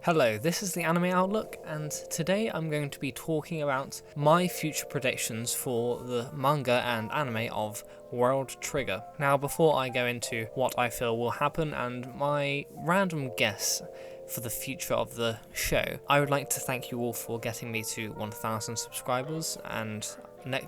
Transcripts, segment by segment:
Hello, this is the Anime Outlook, and today I'm going to be talking about my future predictions for the manga and anime of World Trigger. Now, before I go into what I feel will happen and my random guess for the future of the show, I would like to thank you all for getting me to 1,000 subscribers, and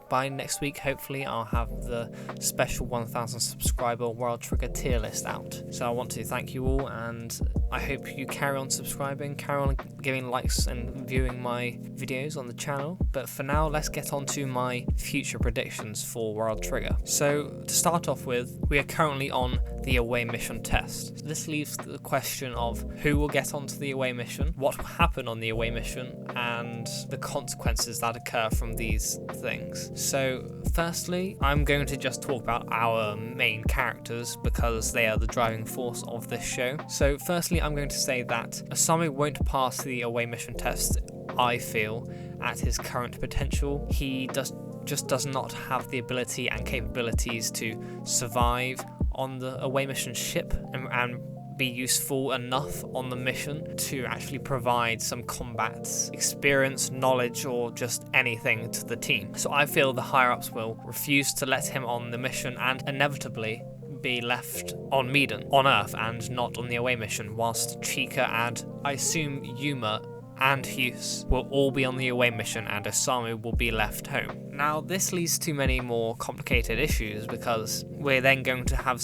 by next week, hopefully, I'll have the special 1,000 subscriber World Trigger tier list out. So I want to thank you all, and I hope you carry on subscribing, carry on giving likes and viewing my videos on the channel. But for now, let's get on to my future predictions for World Trigger. So to start off with, we are currently on the away mission test. So this leaves the question of who will get onto the away mission, what will happen on the away mission, and the consequences that occur from these things. So firstly, I'm going to just talk about our main characters because they are the driving force of this show. So firstly, I'm going to say that Osamu won't pass the away mission test, I feel, at his current potential. He just does not have the ability and capabilities to survive on the away mission ship and be useful enough on the mission to actually provide some combat experience, knowledge, or just anything to the team. So I feel the higher-ups will refuse to let him on the mission and inevitably be left on Earth, and not on the away mission, whilst Chika and, I assume, Yuma and Hughes will all be on the away mission and Osamu will be left home. Now, this leads to many more complicated issues because we're then going to have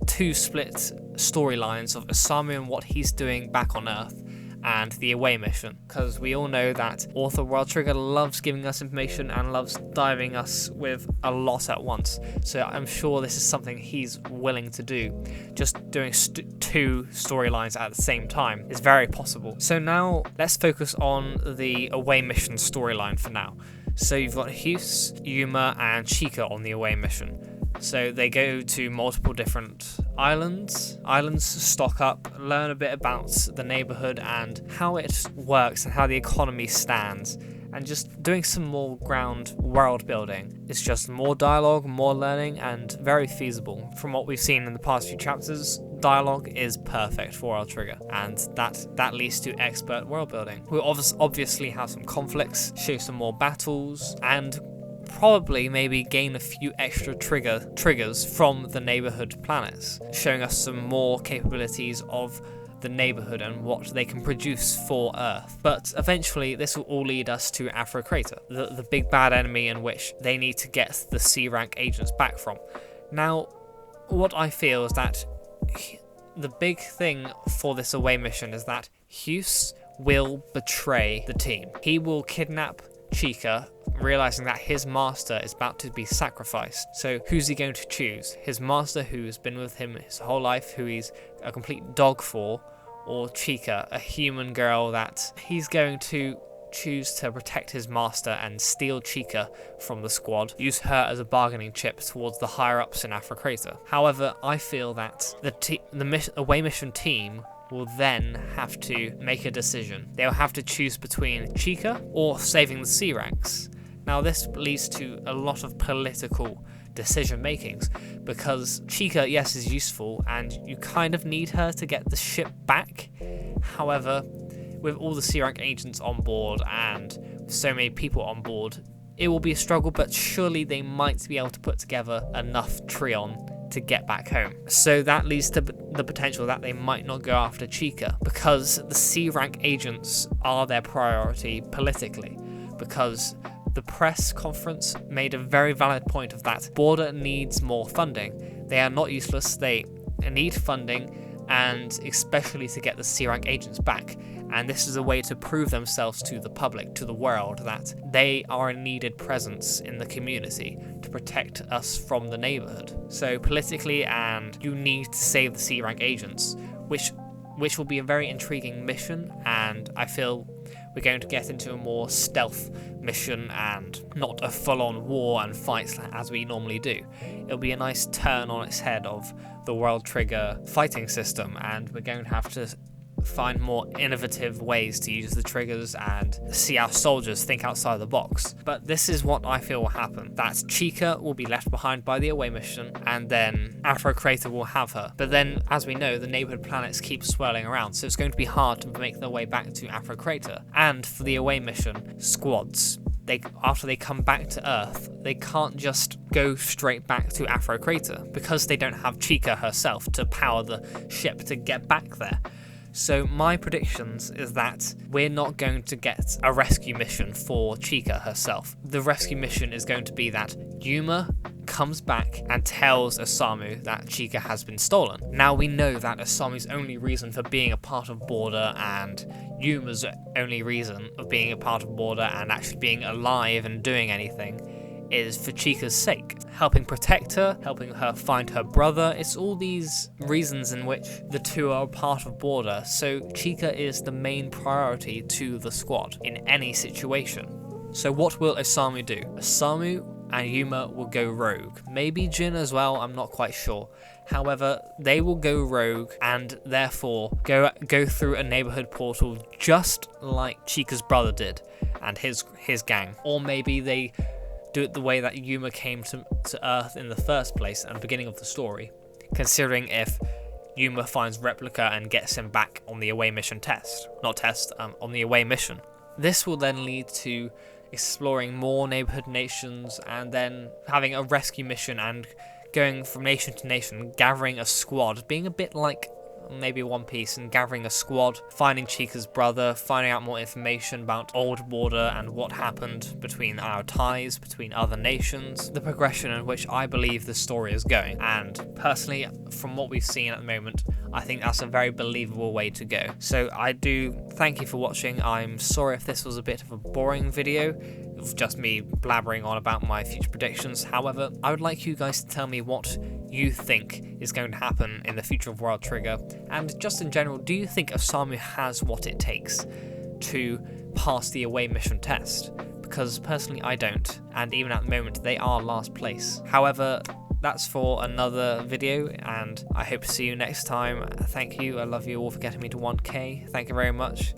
two split storylines of Osamu and what he's doing back on Earth and the away mission, because we all know that author World Trigger loves giving us information and loves diving us with a lot at once. So I'm sure this is something he's willing to do. Just doing two storylines at the same time is very possible. So now let's focus on the away mission storyline for now. So you've got Hughes, Yuma, and Chika on the away mission. So they go to multiple different islands, stock up, learn a bit about the neighborhood and how it works and how the economy stands, and just doing some more ground world building. It's just more dialogue, more learning, and very feasible. From what we've seen in the past few chapters, dialogue is perfect for World Trigger, and that leads to expert world building. We'll obviously have some conflicts, show some more battles, and probably maybe gain a few extra triggers from the neighborhood planets, showing us some more capabilities of the neighborhood and what they can produce for Earth. But eventually this will all lead us to Afro Crater, the big bad enemy in which they need to get the C rank agents back from. Now, what I feel is that the big thing for this away mission is that Hughes will betray the team. He will kidnap Chika, realizing that his master is about to be sacrificed. So who's he going to choose? His master, who's been with him his whole life, who he's a complete dog for, or Chika, a human girl that he's going to choose to protect his master and steal Chika from the squad, use her as a bargaining chip towards the higher-ups in Afro Crater. However, I feel that the away mission team will then have to make a decision. They'll have to choose between Chika or saving the C ranks. Now, this leads to a lot of political decision makings because Chika, yes, is useful and you kind of need her to get the ship back. However, with all the C rank agents on board and so many people on board, it will be a struggle, but surely they might be able to put together enough Trion to get back home. So that leads to the potential that they might not go after Chika because the C rank agents are their priority politically, because the press conference made a very valid point of that. Border needs more funding. They are not useless, they need funding, and especially to get the C rank agents back. And this is a way to prove themselves to the public, to the world, that they are a needed presence in the community to protect us from the neighborhood. So politically, and you need to save the C rank agents, which will be a very intriguing mission, and I feel we're going to get into a more stealth mission and not a full-on war and fights as we normally do. It'll be a nice turn on its head of the World Trigger fighting system, and we're going to have to find more innovative ways to use the triggers and see our soldiers think outside the box. But this is what I feel will happen, that Chika will be left behind by the away mission, and then Afro Crater will have her. But then, as we know, the neighborhood planets keep swirling around, so it's going to be hard to make their way back to Afro Crater. And for the away mission, squads. After they come back to Earth, they can't just go straight back to Afro Crater because they don't have Chika herself to power the ship to get back there. So my predictions is that we're not going to get a rescue mission for Chika herself. The rescue mission is going to be that Yuma comes back and tells Osamu that Chika has been stolen. Now we know that Osamu's only reason for being a part of Border and Yuma's only reason of being a part of Border and actually being alive and doing anything is for Chika's sake. Helping protect her, helping her find her brother, it's all these reasons in which the two are a part of Border, so Chika is the main priority to the squad in any situation. So what will Osamu do? Osamu and Yuma will go rogue. Maybe Jin as well, I'm not quite sure. However, they will go rogue and therefore go through a neighborhood portal just like Chika's brother did and his gang. Or maybe they do it the way that Yuma came to Earth in the first place at the beginning of the story, considering if Yuma finds Replica and gets him back on the away mission on the away mission. This will then lead to exploring more neighborhood nations and then having a rescue mission and going from nation to nation, gathering a squad, being a bit like maybe One Piece, and gathering a squad, finding Chika's brother, finding out more information about Old Border and what happened between our ties, between other nations, the progression in which I believe the story is going. And personally, from what we've seen at the moment, I think that's a very believable way to go. So I do thank you for watching. I'm sorry if this was a bit of a boring video of just me blabbering on about my future predictions. However, I would like you guys to tell me what you think is going to happen in the future of World Trigger, and just in general, do you think Osamu has what it takes to pass the away mission test? Because personally I don't, and even at the moment they are last place. However, that's for another video, and I hope to see you next time. Thank you, I love you all for getting me to 1k, thank you very much.